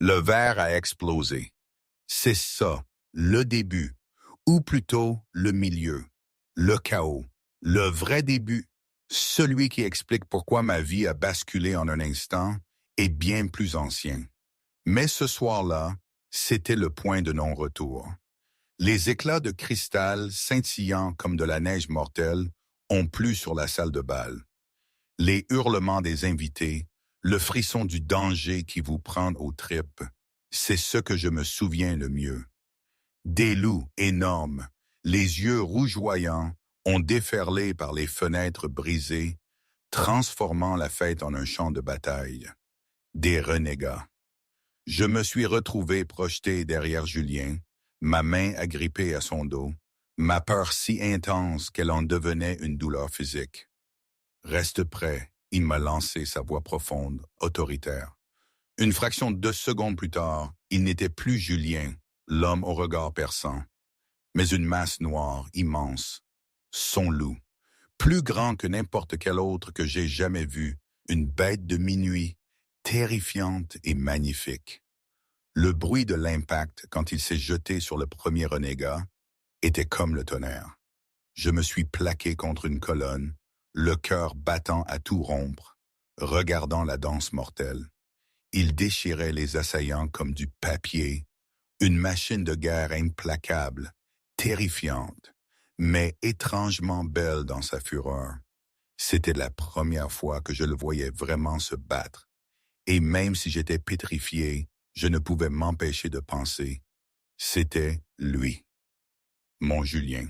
Le verre a explosé. C'est ça, le début, ou plutôt le milieu, le chaos, le vrai début, celui qui explique pourquoi ma vie a basculé en un instant, est bien plus ancien. Mais ce soir-là, c'était le point de non-retour. Les éclats de cristal scintillant comme de la neige mortelle ont plu sur la salle de bal. Les hurlements des invités, le frisson du danger qui vous prend aux tripes, c'est ce que je me souviens le mieux. Des loups énormes, les yeux rougeoyants, ont déferlé par les fenêtres brisées, transformant la fête en un champ de bataille. Des renégats. Je me suis retrouvé projeté derrière Julien, ma main agrippée à son dos, ma peur si intense qu'elle en devenait une douleur physique. « Reste prêt », il m'a lancé sa voix profonde, autoritaire. Une fraction de 2 secondes plus tard, il n'était plus Julien, l'homme au regard perçant, mais une masse noire immense, son loup, plus grand que n'importe quel autre que j'ai jamais vu, une bête de minuit, terrifiante et magnifique. Le bruit de l'impact quand il s'est jeté sur le premier renégat était comme le tonnerre. Je me suis plaqué contre une colonne, le cœur battant à tout rompre, regardant la danse mortelle. Il déchirait les assaillants comme du papier, une machine de guerre implacable, terrifiante, mais étrangement belle dans sa fureur. C'était la première fois que je le voyais vraiment se battre, et même si j'étais pétrifié, je ne pouvais m'empêcher de penser. C'était lui, mon Julien.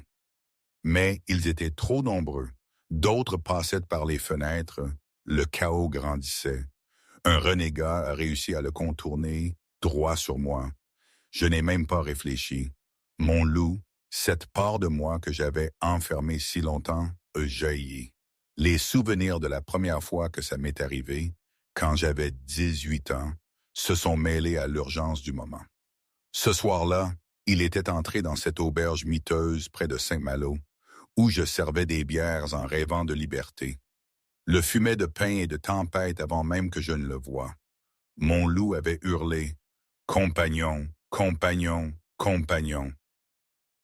Mais ils étaient trop nombreux. D'autres passaient par les fenêtres. Le chaos grandissait. Un renégat a réussi à le contourner, droit sur moi. Je n'ai même pas réfléchi. Mon loup, cette part de moi que j'avais enfermée si longtemps, a jailli. Les souvenirs de la première fois que ça m'est arrivé, quand j'avais 18 ans, se sont mêlés à l'urgence du moment. Ce soir-là, il était entré dans cette auberge miteuse près de Saint-Malo, où je servais des bières en rêvant de liberté. Le fumet de pain et de tempête avant même que je ne le voie. Mon loup avait hurlé « Compagnon, compagnon, compagnon ».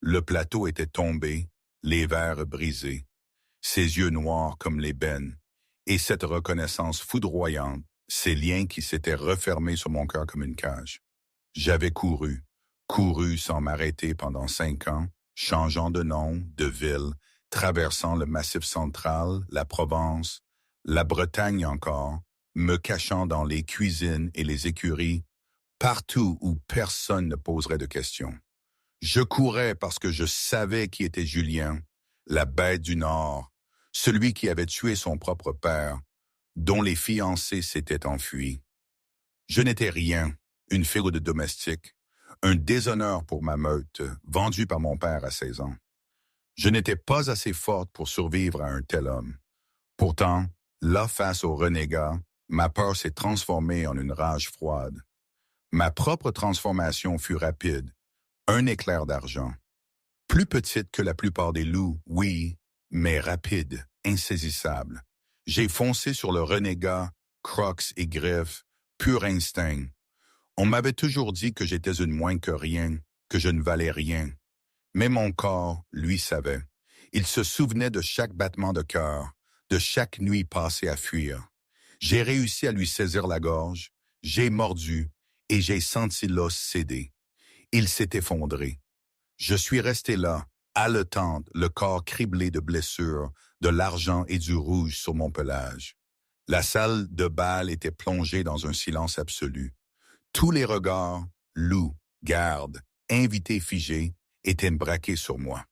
Le plateau était tombé, les verres brisés, ses yeux noirs comme l'ébène, et cette reconnaissance foudroyante, ces liens qui s'étaient refermés sur mon cœur comme une cage. J'avais couru sans m'arrêter pendant 5 ans, changeant de nom, de ville, traversant le Massif central, la Provence, la Bretagne encore, me cachant dans les cuisines et les écuries, partout où personne ne poserait de questions. Je courais parce que je savais qui était Julien, la bête du Nord, celui qui avait tué son propre père, dont les fiancés s'étaient enfuis. Je n'étais rien, une figure de domestique, un déshonneur pour ma meute, vendue par mon père à 16 ans. Je n'étais pas assez forte pour survivre à un tel homme. Pourtant, là face au renégat, ma peur s'est transformée en une rage froide. Ma propre transformation fut rapide, un éclair d'argent. Plus petite que la plupart des loups, oui, mais rapide, insaisissable. J'ai foncé sur le renégat, crocs et griffes, pur instinct. On m'avait toujours dit que j'étais une moins que rien, que je ne valais rien. Mais mon corps, lui, savait. Il se souvenait de chaque battement de cœur, de chaque nuit passée à fuir. J'ai réussi à lui saisir la gorge, j'ai mordu et j'ai senti l'os céder. Il s'est effondré. Je suis resté là, haletante, le corps criblé de blessures, de l'argent et du rouge sur mon pelage. La salle de bal était plongée dans un silence absolu. Tous les regards, loups, gardes, invités figés, étaient braqués sur moi.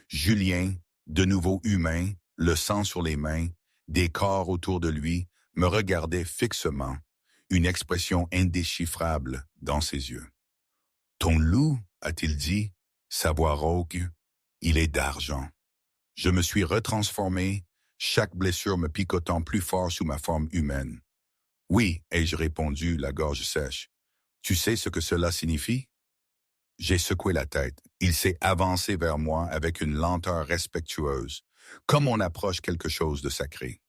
Julien, de nouveau humain, le sang sur les mains, des corps autour de lui, me regardait fixement, une expression indéchiffrable dans ses yeux. « Ton loup, a-t-il dit, sa voix rauque, il est d'argent. » Je me suis retransformé, chaque blessure me picotant plus fort sous ma forme humaine. « Oui, ai-je répondu, la gorge sèche. Tu sais ce que cela signifie? » J'ai secoué la tête. Il s'est avancé vers moi avec une lenteur respectueuse, comme on approche quelque chose de sacré.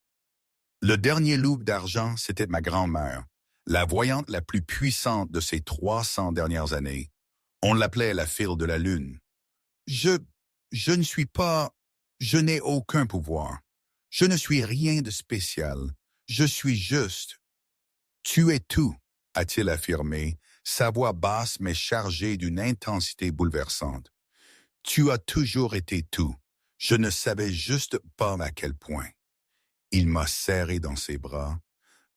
Le dernier loup d'argent, c'était ma grand-mère, la voyante la plus puissante de ces 300 dernières années. On l'appelait la fille de la lune. Je ne suis pas, je n'ai aucun pouvoir. Je ne suis rien de spécial. Je suis juste. Tu es tout, a-t-il affirmé, sa voix basse mais chargée d'une intensité bouleversante. Tu as toujours été tout. Je ne savais juste pas à quel point. Il m'a serré dans ses bras,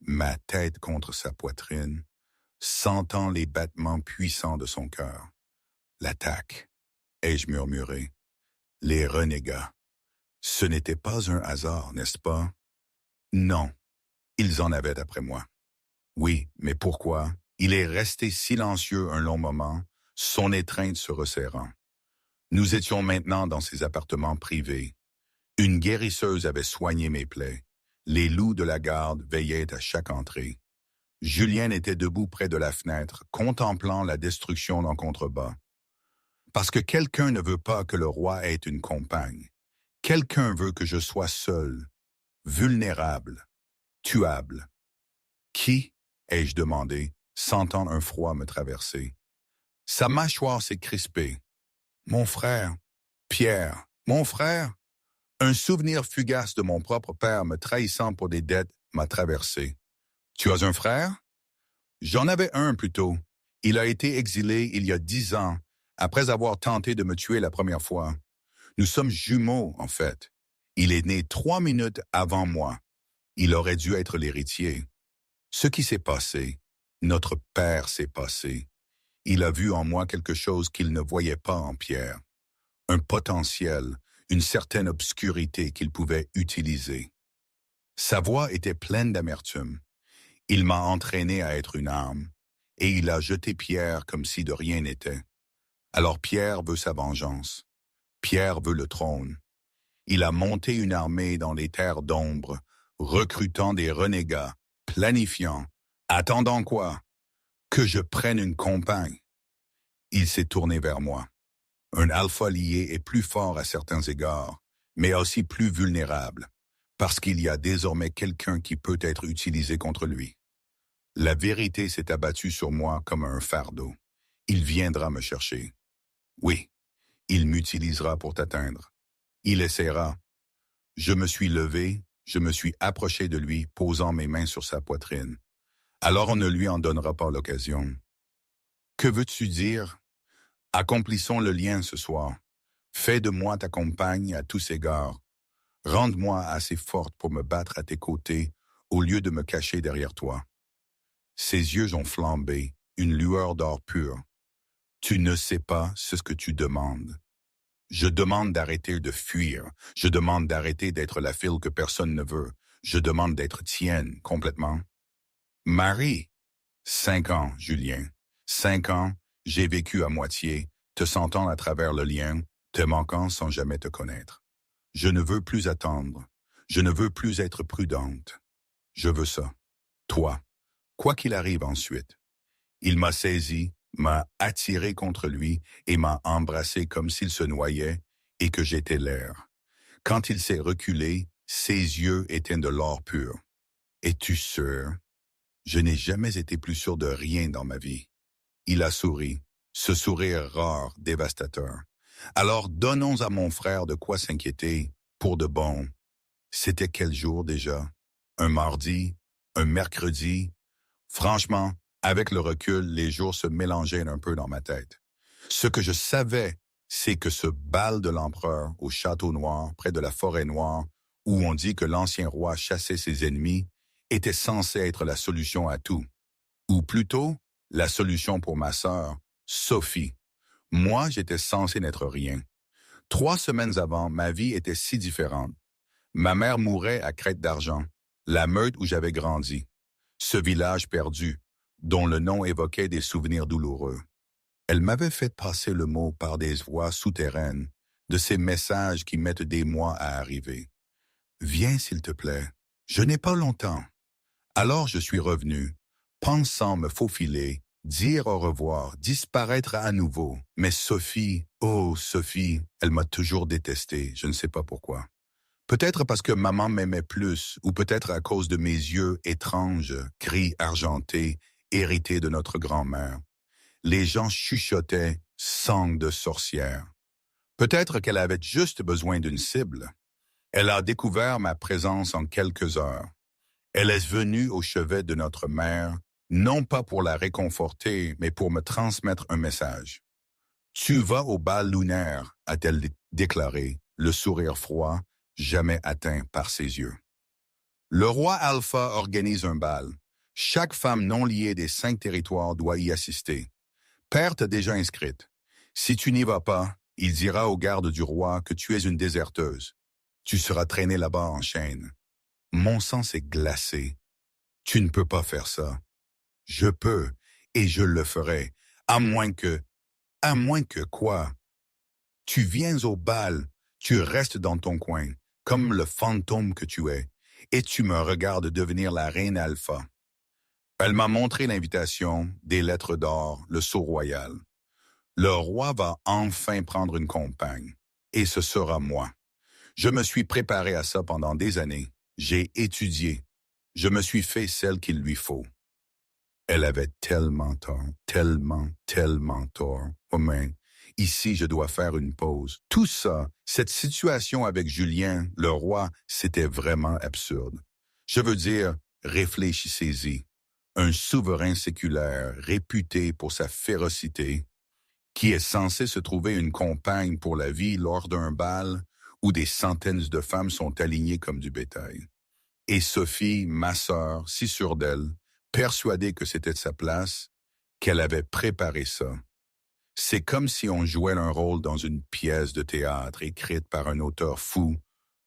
ma tête contre sa poitrine, sentant les battements puissants de son cœur. L'attaque, ai-je murmuré. Les renégats. Ce n'était pas un hasard, n'est-ce pas? Non, ils en avaient après moi. Oui, mais pourquoi? Il est resté silencieux un long moment, son étreinte se resserrant. Nous étions maintenant dans ses appartements privés. Une guérisseuse avait soigné mes plaies. Les loups de la garde veillaient à chaque entrée. Julien était debout près de la fenêtre, contemplant la destruction en contrebas. Parce que quelqu'un ne veut pas que le roi ait une compagne. Quelqu'un veut que je sois seul, vulnérable, tuable. Qui? Ai-je demandé, sentant un froid me traverser. Sa mâchoire s'est crispée. Mon frère, Pierre, mon frère. Un souvenir fugace de mon propre père me trahissant pour des dettes m'a traversé. Tu as un frère? J'en avais un plutôt. Il a été exilé il y a 10 ans, après avoir tenté de me tuer la première fois. Nous sommes jumeaux, en fait. Il est né 3 minutes avant moi. Il aurait dû être l'héritier. Ce qui s'est passé, notre père s'est passé. Il a vu en moi quelque chose qu'il ne voyait pas en Pierre. Un potentiel, une certaine obscurité qu'il pouvait utiliser. Sa voix était pleine d'amertume. Il m'a entraîné à être une arme, et il a jeté Pierre comme si de rien n'était. Alors Pierre veut sa vengeance. Pierre veut le trône. Il a monté une armée dans les terres d'ombre, recrutant des renégats, planifiant, attendant quoi? Que je prenne une compagne. Il s'est tourné vers moi. Un alpha lié est plus fort à certains égards, mais aussi plus vulnérable, parce qu'il y a désormais quelqu'un qui peut être utilisé contre lui. La vérité s'est abattue sur moi comme un fardeau. Il viendra me chercher. Oui, il m'utilisera pour t'atteindre. Il essaiera. Je me suis levé, je me suis approché de lui, posant mes mains sur sa poitrine. Alors on ne lui en donnera pas l'occasion. Que veux-tu dire? Accomplissons le lien ce soir. Fais de moi ta compagne à tous égards. Rende-moi assez forte pour me battre à tes côtés au lieu de me cacher derrière toi. Ses yeux ont flambé, une lueur d'or pur. Tu ne sais pas ce que tu demandes. Je demande d'arrêter de fuir. Je demande d'arrêter d'être la fille que personne ne veut. Je demande d'être tienne, complètement. Marie. 5 ans, Julien. 5 ans, j'ai vécu à moitié, te sentant à travers le lien, te manquant sans jamais te connaître. Je ne veux plus attendre. Je ne veux plus être prudente. Je veux ça. Toi. Quoi qu'il arrive ensuite. Il m'a saisi, m'a attiré contre lui et m'a embrassé comme s'il se noyait et que j'étais l'air. Quand il s'est reculé, ses yeux étaient de l'or pur. Es-tu sûr? Je n'ai jamais été plus sûr de rien dans ma vie. Il a souri, ce sourire rare, dévastateur. Alors donnons à mon frère de quoi s'inquiéter, pour de bon. C'était quel jour déjà? Un mardi? Un mercredi? Franchement, avec le recul, les jours se mélangeaient un peu dans ma tête. Ce que je savais, c'est que ce bal de l'empereur au Château Noir, près de la Forêt Noire, où on dit que l'ancien roi chassait ses ennemis, était censé être la solution à tout. Ou plutôt, la solution pour ma sœur, Sophie. Moi, j'étais censé n'être rien. 3 semaines avant, ma vie était si différente. Ma mère mourait à Crête d'Argent, la meute où j'avais grandi. Ce village perdu, dont le nom évoquait des souvenirs douloureux. Elle m'avait fait passer le mot par des voies souterraines, de ces messages qui mettent des mois à arriver. Viens, s'il te plaît. Je n'ai pas longtemps. Alors je suis revenu, pensant me faufiler, dire au revoir, disparaître à nouveau. Mais Sophie, oh Sophie, elle m'a toujours détesté, je ne sais pas pourquoi. Peut-être parce que maman m'aimait plus, ou peut-être à cause de mes yeux étranges, gris argentés, hérités de notre grand-mère. Les gens chuchotaient sang de sorcière. Peut-être qu'elle avait juste besoin d'une cible. Elle a découvert ma présence en quelques heures. Elle est venue au chevet de notre mère, non pas pour la réconforter, mais pour me transmettre un message. Tu vas au bal lunaire, a-t-elle déclaré, le sourire froid, jamais atteint par ses yeux. Le roi Alpha organise un bal. Chaque femme non liée des 5 territoires doit y assister. Père t'a déjà inscrite. Si tu n'y vas pas, il dira aux gardes du roi que tu es une déserteuse. Tu seras traînée là-bas en chaîne. Mon sang s'est glacé. Tu ne peux pas faire ça. Je peux, et je le ferai, à moins que... À moins que quoi? Tu viens au bal, tu restes dans ton coin, comme le fantôme que tu es, et tu me regardes devenir la reine Alpha. Elle m'a montré l'invitation, des lettres d'or, le sceau royal. Le roi va enfin prendre une compagne, et ce sera moi. Je me suis préparé à ça pendant des années. J'ai étudié. Je me suis fait celle qu'il lui faut. Elle avait tellement tort, tellement tort. Oh mais, ici je dois faire une pause. Tout ça, cette situation avec Julien, le roi, c'était vraiment absurde. Je veux dire, réfléchissez-y. Un souverain séculaire, réputé pour sa férocité, qui est censé se trouver une compagne pour la vie lors d'un bal où des centaines de femmes sont alignées comme du bétail. Et Sophie, ma sœur, si sûre d'elle, persuadée que c'était sa place, qu'elle avait préparé ça. C'est comme si on jouait un rôle dans une pièce de théâtre écrite par un auteur fou.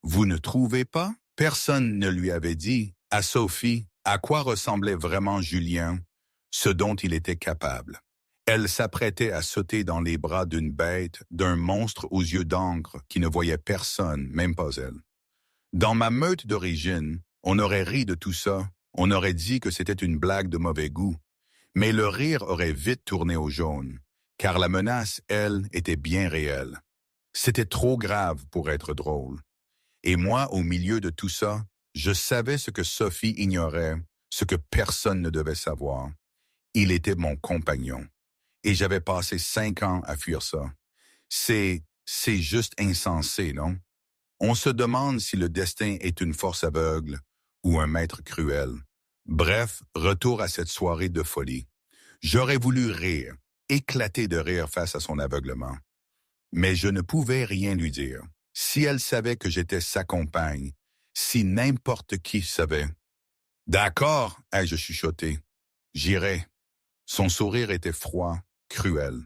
Vous ne trouvez pas? Personne ne lui avait dit, à Sophie, à quoi ressemblait vraiment Julien, ce dont il était capable. Elle s'apprêtait à sauter dans les bras d'une bête, d'un monstre aux yeux d'encre qui ne voyait personne, même pas elle. Dans ma meute d'origine, on aurait ri de tout ça, on aurait dit que c'était une blague de mauvais goût. Mais le rire aurait vite tourné au jaune, car la menace, elle, était bien réelle. C'était trop grave pour être drôle. Et moi, au milieu de tout ça, je savais ce que Sophie ignorait, ce que personne ne devait savoir. Il était mon compagnon. Et j'avais passé 5 ans à fuir ça. C'est juste insensé, non? On se demande si le destin est une force aveugle ou un maître cruel. Bref, retour à cette soirée de folie. J'aurais voulu rire, éclater de rire face à son aveuglement. Mais je ne pouvais rien lui dire. Si elle savait que j'étais sa compagne, si n'importe qui savait. D'accord, ai-je chuchoté. J'irai. Son sourire était froid, cruel.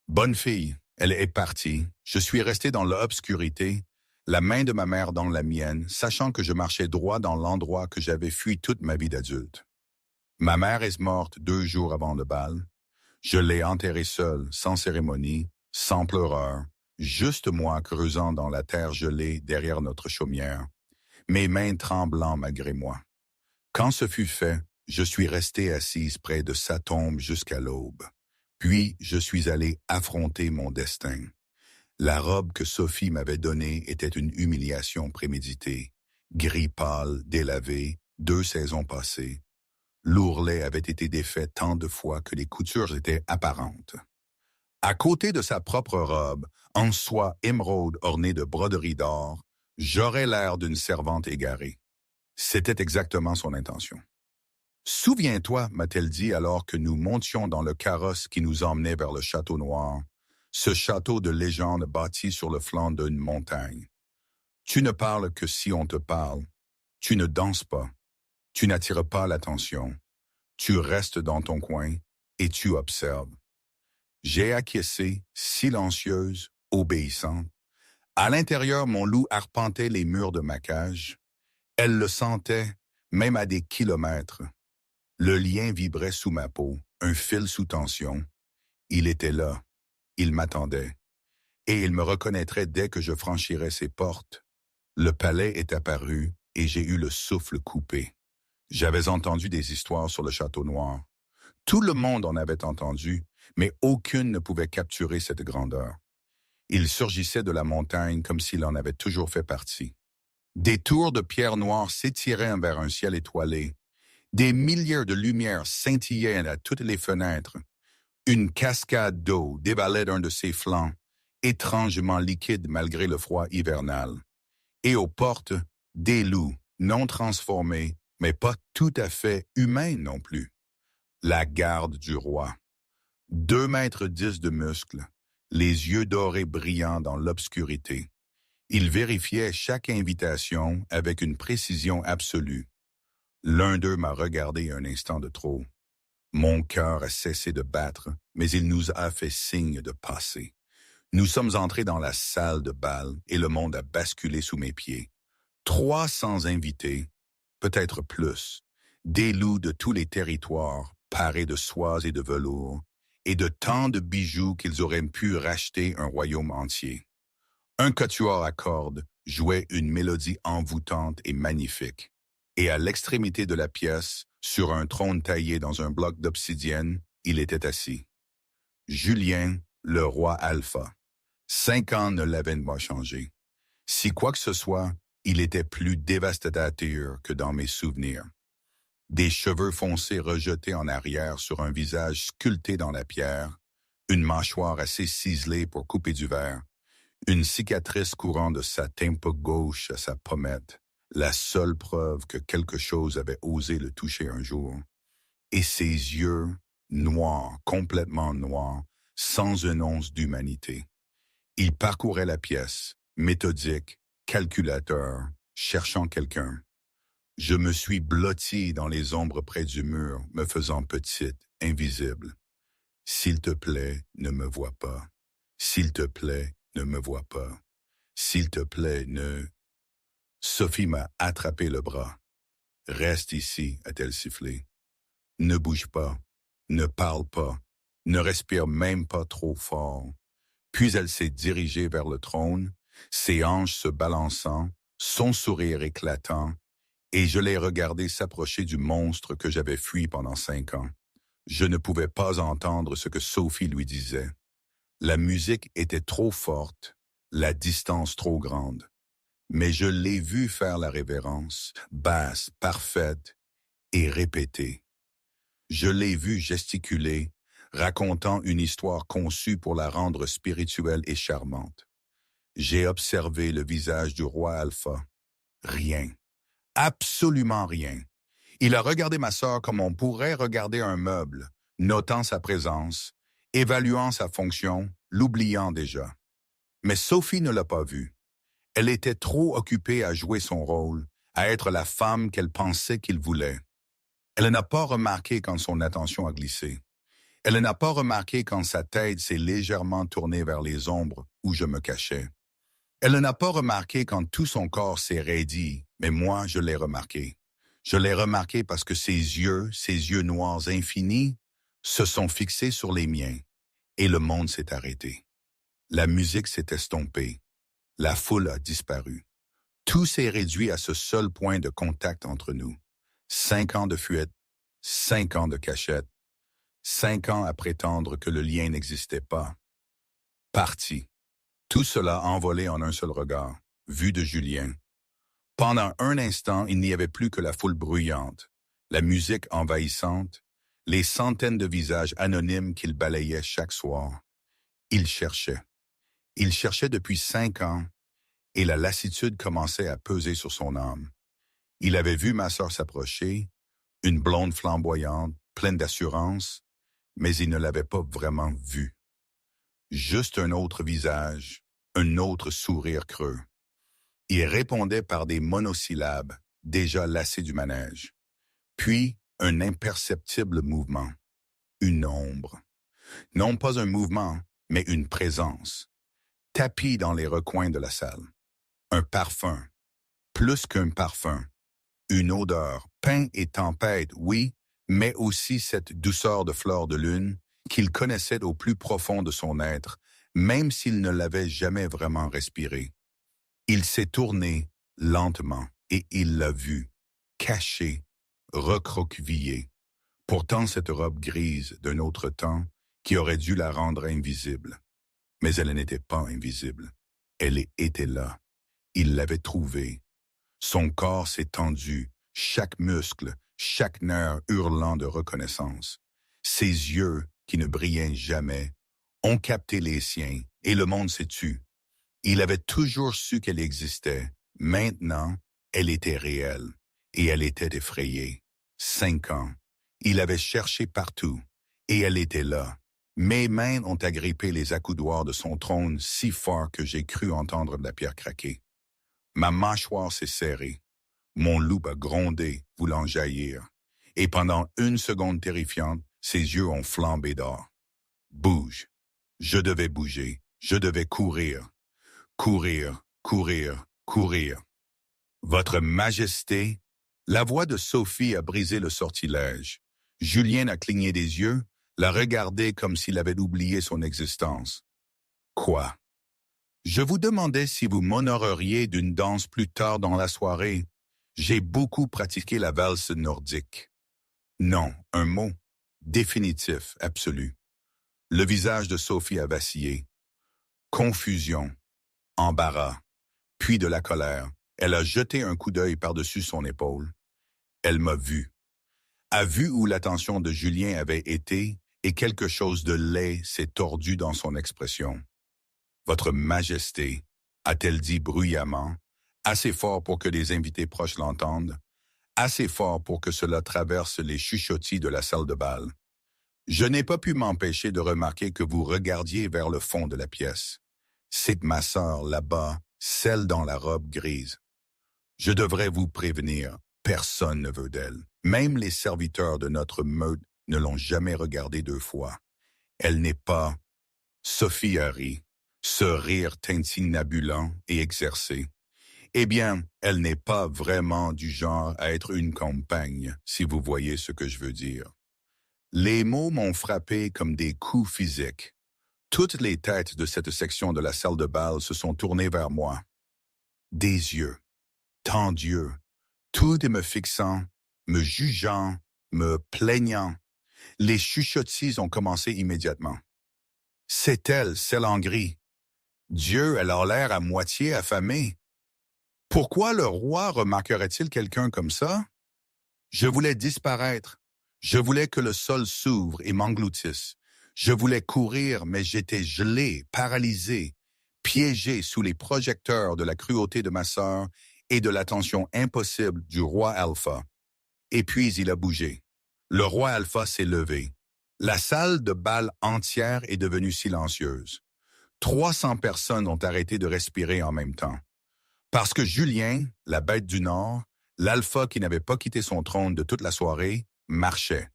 Bonne fille, elle est partie. Je suis resté dans l'obscurité, la main de ma mère dans la mienne, sachant que je marchais droit dans l'endroit que j'avais fui toute ma vie d'adulte. Ma mère est morte 2 jours avant le bal. Je l'ai enterrée seule, sans cérémonie, sans pleureur, juste moi creusant dans la terre gelée derrière notre chaumière, mes mains tremblant malgré moi. Quand ce fut fait, je suis restée assise près de sa tombe jusqu'à l'aube. Puis je suis allé affronter mon destin. La robe que Sophie m'avait donnée était une humiliation préméditée. Gris pâle, délavé, 2 saisons passées. L'ourlet avait été défait tant de fois que les coutures étaient apparentes. À côté de sa propre robe, en soie émeraude ornée de broderies d'or, j'aurais l'air d'une servante égarée. C'était exactement son intention. « Souviens-toi, m'a-t-elle dit alors que nous montions dans le carrosse qui nous emmenait vers le château noir, ce château de légende bâti sur le flanc d'une montagne. Tu ne parles que si on te parle. Tu ne danses pas. Tu n'attires pas l'attention. Tu restes dans ton coin et tu observes. » J'ai acquiescé, silencieuse, obéissante. À l'intérieur, mon loup arpentait les murs de ma cage. Elle le sentait, même à des kilomètres. Le lien vibrait sous ma peau, un fil sous tension. Il était là. Il m'attendait. Et il me reconnaîtrait dès que je franchirais ses portes. Le palais est apparu et j'ai eu le souffle coupé. J'avais entendu des histoires sur le château noir. Tout le monde en avait entendu, mais aucune ne pouvait capturer cette grandeur. Il surgissait de la montagne comme s'il en avait toujours fait partie. Des tours de pierre noire s'étiraient vers un ciel étoilé. Des milliers de lumières scintillaient à toutes les fenêtres. Une cascade d'eau dévalait d'un de ses flancs, étrangement liquide malgré le froid hivernal. Et aux portes, des loups, non transformés, mais pas tout à fait humains non plus. La garde du roi. 2,10 m de muscles, les yeux dorés brillants dans l'obscurité. Il vérifiait chaque invitation avec une précision absolue. L'un d'eux m'a regardé un instant de trop. Mon cœur a cessé de battre, mais il nous a fait signe de passer. Nous sommes entrés dans la salle de bal et le monde a basculé sous mes pieds. 300 invités, peut-être plus, des loups de tous les territoires, parés de soies et de velours, et de tant de bijoux qu'ils auraient pu racheter un royaume entier. Un quatuor à cordes jouait une mélodie envoûtante et magnifique. Et à l'extrémité de la pièce, sur un trône taillé dans un bloc d'obsidienne, il était assis. Julien, le roi Alpha. 5 ans ne l'avaient pas changé. Si quoi que ce soit, il était plus dévastateur que dans mes souvenirs. Des cheveux foncés rejetés en arrière sur un visage sculpté dans la pierre, une mâchoire assez ciselée pour couper du verre, une cicatrice courant de sa tempe gauche à sa pommette, la seule preuve que quelque chose avait osé le toucher un jour. Et ses yeux, noirs, complètement noirs, sans une once d'humanité. Il parcourait la pièce, méthodique, calculateur, cherchant quelqu'un. Je me suis blotti dans les ombres près du mur, me faisant petite, invisible. S'il te plaît, ne me vois pas. S'il te plaît, ne me vois pas. S'il te plaît, ne... Sophie m'a attrapé le bras. Reste ici, a-t-elle sifflé. Ne bouge pas, ne parle pas, ne respire même pas trop fort. Puis elle s'est dirigée vers le trône, ses hanches se balançant, son sourire éclatant, et je l'ai regardé s'approcher du monstre que j'avais fui pendant 5 ans. Je ne pouvais pas entendre ce que Sophie lui disait. La musique était trop forte, la distance trop grande. Mais je l'ai vu faire la révérence, basse, parfaite, et répéter. Je l'ai vu gesticuler, racontant une histoire conçue pour la rendre spirituelle et charmante. J'ai observé le visage du roi Alpha. Rien. Absolument rien. Il a regardé ma sœur comme on pourrait regarder un meuble, notant sa présence, évaluant sa fonction, l'oubliant déjà. Mais Sophie ne l'a pas vu. Elle était trop occupée à jouer son rôle, à être la femme qu'elle pensait qu'il voulait. Elle n'a pas remarqué quand son attention a glissé. Elle n'a pas remarqué quand sa tête s'est légèrement tournée vers les ombres où je me cachais. Elle n'a pas remarqué quand tout son corps s'est raidi, mais moi, je l'ai remarqué. Je l'ai remarqué parce que ses yeux noirs infinis, se sont fixés sur les miens, et le monde s'est arrêté. La musique s'est estompée. La foule a disparu. Tout s'est réduit à ce seul point de contact entre nous. 5 ans de fuite, 5 ans de cachette, 5 ans à prétendre que le lien n'existait pas. Parti. Tout cela envolé en un seul regard, vu de Julien. Pendant un instant, il n'y avait plus que la foule bruyante, la musique envahissante, les centaines de visages anonymes qu'il balayait chaque soir. Il cherchait. Il cherchait depuis 5 ans, et la lassitude commençait à peser sur son âme. Il avait vu ma sœur s'approcher, une blonde flamboyante, pleine d'assurance, mais il ne l'avait pas vraiment vue. Juste un autre visage, un autre sourire creux. Il répondait par des monosyllabes, déjà lassés du manège. Puis, un imperceptible mouvement. Une ombre. Non pas un mouvement, mais une présence. Tapis dans les recoins de la salle. Un parfum. Plus qu'un parfum. Une odeur. Pain et tempête, oui, mais aussi cette douceur de fleur de lune qu'il connaissait au plus profond de son être, même s'il ne l'avait jamais vraiment respiré. Il s'est tourné lentement et il l'a vue, cachée, recroquevillée. Pourtant cette robe grise d'un autre temps qui aurait dû la rendre invisible. Mais elle n'était pas invisible. Elle était là. Il l'avait trouvée. Son corps s'est tendu, chaque muscle, chaque nerf hurlant de reconnaissance. Ses yeux, qui ne brillaient jamais, ont capté les siens, et le monde s'est tu. Il avait toujours su qu'elle existait. Maintenant, elle était réelle, et elle était effrayée. 5 ans. Il avait cherché partout, et elle était là. Mes mains ont agrippé les accoudoirs de son trône si fort que j'ai cru entendre de la pierre craquer. Ma mâchoire s'est serrée. Mon loup a grondé, voulant jaillir. Et pendant une seconde terrifiante, ses yeux ont flambé d'or. Bouge. Je devais bouger. Je devais courir. Courir, courir, courir. Votre Majesté, la voix de Sophie a brisé le sortilège. Julien a cligné des yeux, l'a regardé comme s'il avait oublié son existence. Quoi? Je vous demandais si vous m'honoreriez d'une danse plus tard dans la soirée. J'ai beaucoup pratiqué la valse nordique. Non, un mot. Définitif, absolu. Le visage de Sophie a vacillé. Confusion, embarras, puis de la colère. Elle a jeté un coup d'œil par-dessus son épaule. Elle m'a vu. A vu où l'attention de Julien avait été, et quelque chose de laid s'est tordu dans son expression. Votre Majesté, a-t-elle dit bruyamment, assez fort pour que les invités proches l'entendent, assez fort pour que cela traverse les chuchotis de la salle de bal. Je n'ai pas pu m'empêcher de remarquer que vous regardiez vers le fond de la pièce. C'est ma sœur là-bas, celle dans la robe grise. Je devrais vous prévenir, personne ne veut d'elle. Même les serviteurs de notre meute ne l'ont jamais regardée 2 fois. Elle n'est pas... Sophie a ri, ce rire tintinabulant et exercé. Eh bien, elle n'est pas vraiment du genre à être une compagne, si vous voyez ce que je veux dire. Les mots m'ont frappé comme des coups physiques. Toutes les têtes de cette section de la salle de bal se sont tournées vers moi. Des yeux, tant d'yeux, tout est me fixant, me jugeant, me plaignant. Les chuchotis ont commencé immédiatement. C'est elle, celle en gris. Dieu, elle a l'air à moitié affamée. Pourquoi le roi remarquerait-il quelqu'un comme ça? Je voulais disparaître. Je voulais que le sol s'ouvre et m'engloutisse. Je voulais courir, mais j'étais gelé, paralysé, piégé sous les projecteurs de la cruauté de ma sœur et de l'attention impossible du roi Alpha. Et puis il a bougé. Le roi Alpha s'est levé. La salle de bal entière est devenue silencieuse. 300 personnes ont arrêté de respirer en même temps. Parce que Julien, la bête du Nord, l'alpha qui n'avait pas quitté son trône de toute la soirée, marchait.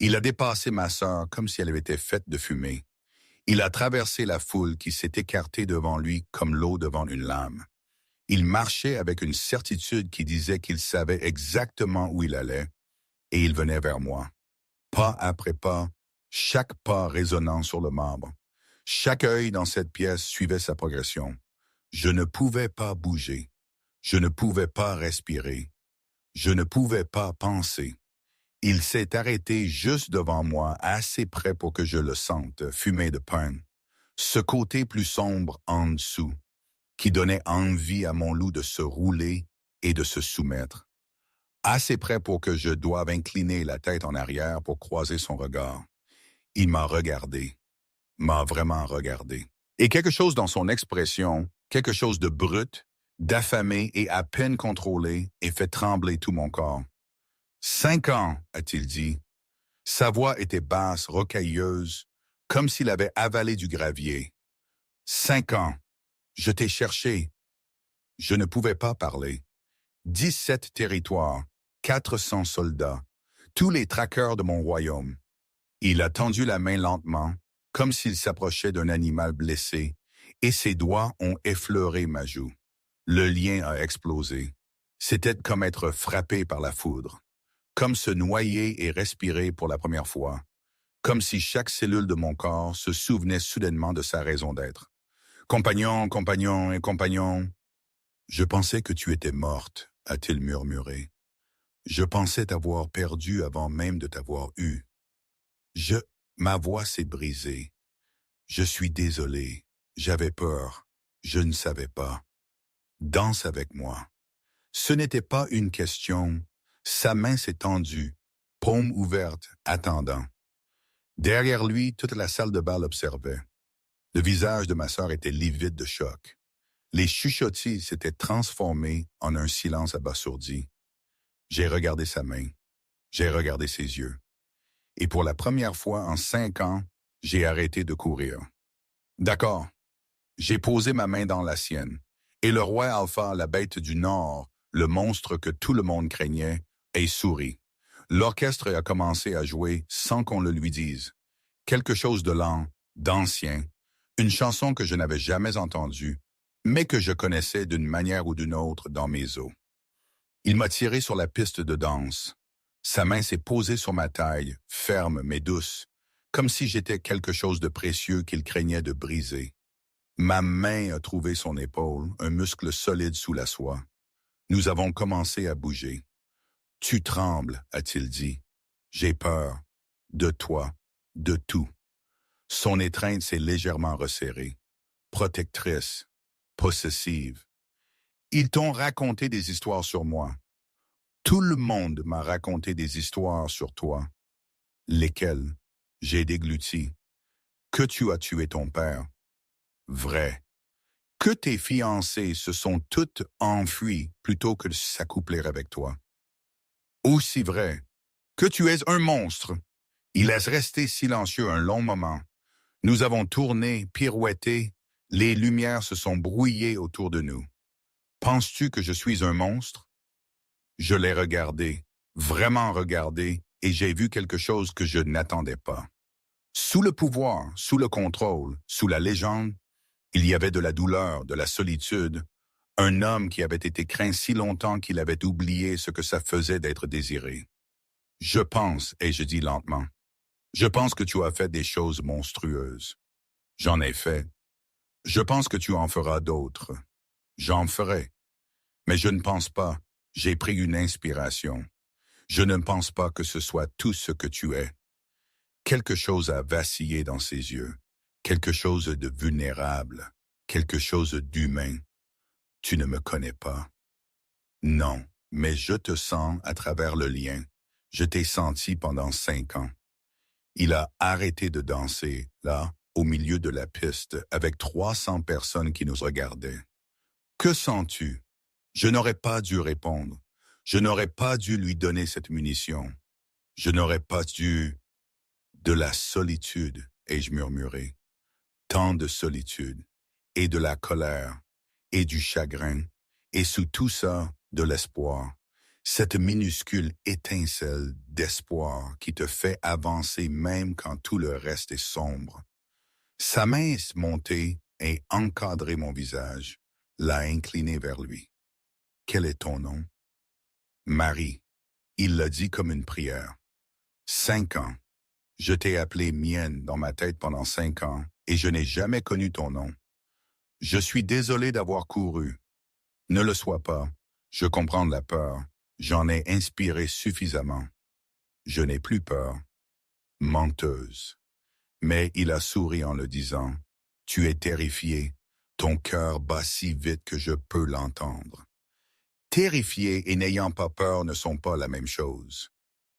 Il a dépassé ma sœur comme si elle avait été faite de fumée. Il a traversé la foule qui s'est écartée devant lui comme l'eau devant une lame. Il marchait avec une certitude qui disait qu'il savait exactement où il allait, et il venait vers moi. Pas après pas, chaque pas résonnant sur le marbre. Chaque œil dans cette pièce suivait sa progression. Je ne pouvais pas bouger. Je ne pouvais pas respirer. Je ne pouvais pas penser. Il s'est arrêté juste devant moi, assez près pour que je le sente, fumé de pain. Ce côté plus sombre en dessous, qui donnait envie à mon loup de se rouler et de se soumettre. Assez près pour que je doive incliner la tête en arrière pour croiser son regard. Il m'a regardé, m'a vraiment regardé. Et quelque chose dans son expression, quelque chose de brut, d'affamé et à peine contrôlé, et fait trembler tout mon corps. 5 ans, a-t-il dit. Sa voix était basse, rocailleuse, comme s'il avait avalé du gravier. 5 ans. Je t'ai cherché. Je ne pouvais pas parler. 17 territoires, 400 soldats, tous les traqueurs de mon royaume. Il a tendu la main lentement, comme s'il s'approchait d'un animal blessé, et ses doigts ont effleuré ma joue. Le lien a explosé. C'était comme être frappé par la foudre, comme se noyer et respirer pour la première fois, comme si chaque cellule de mon corps se souvenait soudainement de sa raison d'être. Compagnon, compagnon et compagnon. Je pensais que tu étais morte, a-t-il murmuré. Je pensais t'avoir perdu avant même de t'avoir eu. Ma voix s'est brisée. Je suis désolé. J'avais peur. Je ne savais pas. Danse avec moi. Ce n'était pas une question. Sa main s'est tendue, paume ouverte, attendant. Derrière lui, toute la salle de bal observait. Le visage de ma sœur était livide de choc. Les chuchotis s'étaient transformés en un silence abasourdi. J'ai regardé sa main. J'ai regardé ses yeux. Et pour la première fois en 5 ans, j'ai arrêté de courir. D'accord. J'ai posé ma main dans la sienne. Et le roi Alpha, la bête du Nord, le monstre que tout le monde craignait, a souri. L'orchestre a commencé à jouer sans qu'on le lui dise. Quelque chose de lent, d'ancien, une chanson que je n'avais jamais entendue, mais que je connaissais d'une manière ou d'une autre dans mes os. Il m'a tiré sur la piste de danse. Sa main s'est posée sur ma taille, ferme mais douce, comme si j'étais quelque chose de précieux qu'il craignait de briser. Ma main a trouvé son épaule, un muscle solide sous la soie. Nous avons commencé à bouger. « Tu trembles », a-t-il dit. « J'ai peur. De toi. De tout. » Son étreinte s'est légèrement resserrée. Protectrice. Possessive. Ils t'ont raconté des histoires sur moi. Tout le monde m'a raconté des histoires sur toi. Lesquelles? J'ai dégluti. Que tu as tué ton père. Vrai. Que tes fiancées se sont toutes enfuies plutôt que de s'accoupler avec toi. Aussi vrai. Que tu es un monstre. Il laisse rester silencieux un long moment. Nous avons tourné, pirouetté, les lumières se sont brouillées autour de nous. Penses-tu que je suis un monstre? Je l'ai regardé, vraiment regardé, et j'ai vu quelque chose que je n'attendais pas. Sous le pouvoir, sous le contrôle, sous la légende, il y avait de la douleur, de la solitude, un homme qui avait été craint si longtemps qu'il avait oublié ce que ça faisait d'être désiré. Je pense, et je dis lentement, je pense que tu as fait des choses monstrueuses. J'en ai fait. Je pense que tu en feras d'autres. J'en ferai. Mais je ne pense pas. J'ai pris une inspiration. Je ne pense pas que ce soit tout ce que tu es. Quelque chose a vacillé dans ses yeux. Quelque chose de vulnérable. Quelque chose d'humain. Tu ne me connais pas. Non, mais je te sens à travers le lien. Je t'ai senti pendant 5 ans. Il a arrêté de danser, là, au milieu de la piste, avec 300 personnes qui nous regardaient. Que sens-tu? Je n'aurais pas dû répondre. Je n'aurais pas dû lui donner cette munition. Je n'aurais pas dû... De la solitude, ai-je murmuré. Tant de solitude, et de la colère, et du chagrin, et sous tout ça, de l'espoir. Cette minuscule étincelle d'espoir qui te fait avancer même quand tout le reste est sombre. Sa main est montée et encadré mon visage, l'a incliné vers lui. Quel est ton nom? Marie. Il l'a dit comme une prière. 5 ans. Je t'ai appelée mienne dans ma tête pendant 5 ans et je n'ai jamais connu ton nom. Je suis désolé d'avoir couru. Ne le sois pas. Je comprends de la peur. J'en ai inspiré suffisamment. Je n'ai plus peur. Menteuse. Mais il a souri en le disant. Tu es terrifiée. Ton cœur bat si vite que je peux l'entendre. Terrifié et n'ayant pas peur ne sont pas la même chose.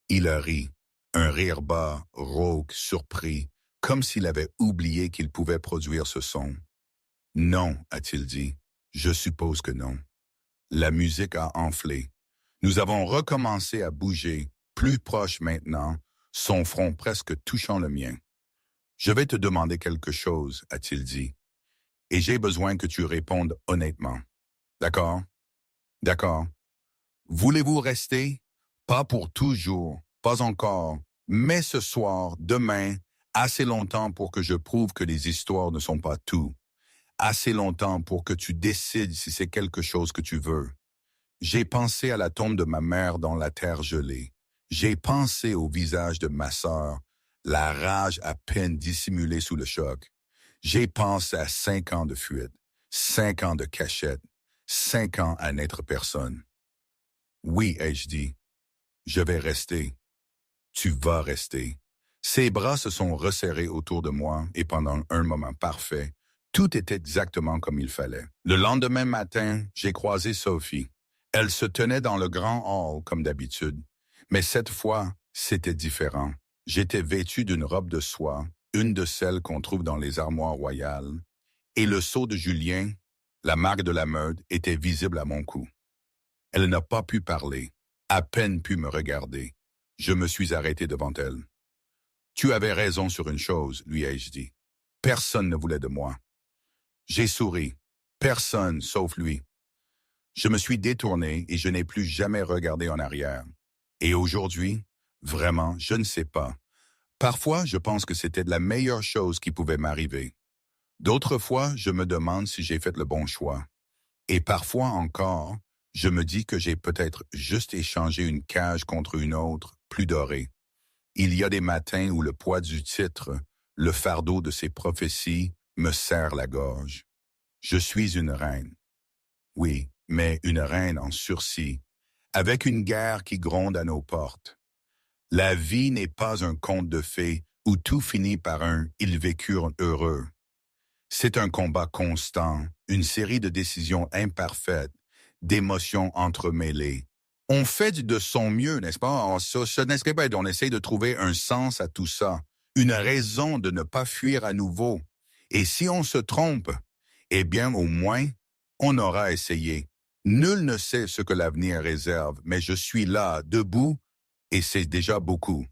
Il a ri, un rire bas, rauque, surpris, comme s'il avait oublié qu'il pouvait produire ce son. Non, a-t-il dit. Je suppose que non. La musique a enflé. Nous avons recommencé à bouger, plus proche maintenant, son front presque touchant le mien. Je vais te demander quelque chose, a-t-il dit, et j'ai besoin que tu répondes honnêtement. D'accord? D'accord. Voulez-vous rester? Pas pour toujours, pas encore, mais ce soir, demain, assez longtemps pour que je prouve que les histoires ne sont pas tout. Assez longtemps pour que tu décides si c'est quelque chose que tu veux. J'ai pensé à la tombe de ma mère dans la terre gelée. J'ai pensé au visage de ma sœur, la rage à peine dissimulée sous le choc. J'ai pensé à 5 ans de fuite, 5 ans de cachette, 5 ans à n'être personne. Oui, ai-je dit, je vais rester. Tu vas rester. Ses bras se sont resserrés autour de moi et pendant un moment parfait, tout était exactement comme il fallait. Le lendemain matin, j'ai croisé Sophie. Elle se tenait dans le grand hall comme d'habitude, mais cette fois, c'était différent. J'étais vêtu d'une robe de soie, une de celles qu'on trouve dans les armoires royales, et le sceau de Julien, la marque de la meute, était visible à mon cou. Elle n'a pas pu parler, à peine pu me regarder. Je me suis arrêté devant elle. Tu avais raison sur une chose, lui ai-je dit. Personne ne voulait de moi. J'ai souri. Personne, sauf lui. Je me suis détourné et je n'ai plus jamais regardé en arrière. Et aujourd'hui, vraiment, je ne sais pas. Parfois, je pense que c'était la meilleure chose qui pouvait m'arriver. D'autres fois, je me demande si j'ai fait le bon choix. Et parfois encore, je me dis que j'ai peut-être juste échangé une cage contre une autre, plus dorée. Il y a des matins où le poids du titre, le fardeau de ses prophéties, me serre la gorge. Je suis une reine. Oui, mais une reine en sursis, avec une guerre qui gronde à nos portes. La vie n'est pas un conte de fées où tout finit par un « ils vécurent heureux ». C'est un combat constant, une série de décisions imparfaites, d'émotions entremêlées. On fait de son mieux, n'est-ce pas? On essaie de trouver un sens à tout ça, une raison de ne pas fuir à nouveau. Et si on se trompe, eh bien au moins, on aura essayé. Nul ne sait ce que l'avenir réserve, mais je suis là, debout, et c'est déjà beaucoup.